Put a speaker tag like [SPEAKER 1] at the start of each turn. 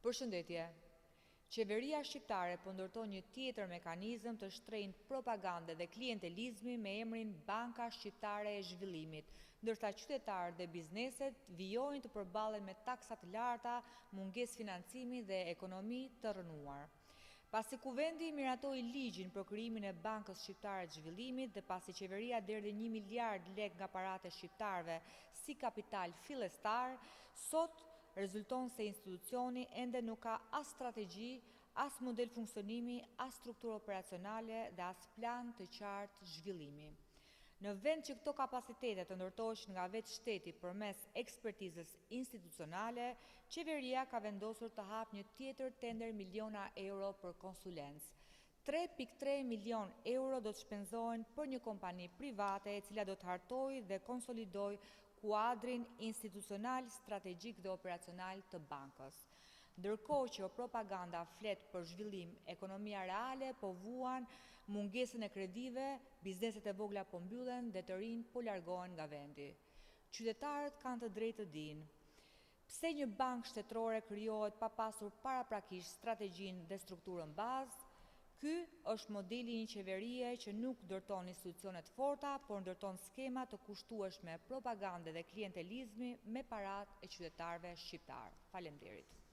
[SPEAKER 1] Përshëndetje. Qeveria shqiptare po ndërton një tjetër mekanizëm të shtrenjtë propagande dhe klientelizmi me emrin Banka Shqiptare e Zhvillimit, ndërsa qytetarët dhe bizneset vijojnë të përballen me taksa të larta, mungesë financimi dhe ekonomi të rrënuar. Pasi Kuvendi miratoi ligjin për krijimin e Bankës Shqiptare të Zhvillimit dhe pasi qeveria derdhi 1 miliard lek nga paratë e shqiptarëve si kapital fillestar, sot rezulton se institucioni ende nuk ka as strategji, as model funksionimi, as strukturë operacionale dhe as plan të qartë zhvillimi. Në vend që këto kapacitete të ndërtoheshin nga vetë shteti përmes ekspertizës institucionale, qeveria ka vendosur të hapë një tjetër tender miliona euro për konsulencë. 3.3 milion euro do të shpenzohen për një kompani private e cila do të hartojë dhe konsolidojë kuadrin institucional, strategjik dhe operacional të bankës. Ndërkohë që propaganda flet për zhvillim, ekonomia reale po vuan mungesën e kredive, bizneset e vogla po mbyllen dhe të rinj po largohen nga vendi. Qytetarët kanë të drejtë të dinë pse një bankë shtetërore krijohet pa pasur paraprakisht strategjinë dhe strukturën bazë. Ky është modeli i një qeverie që nuk ndërton institucione të forta, por ndërton skema të kushtueshme propagande dhe klientelizmi me paratë e qytetarëve shqiptar. Faleminderit.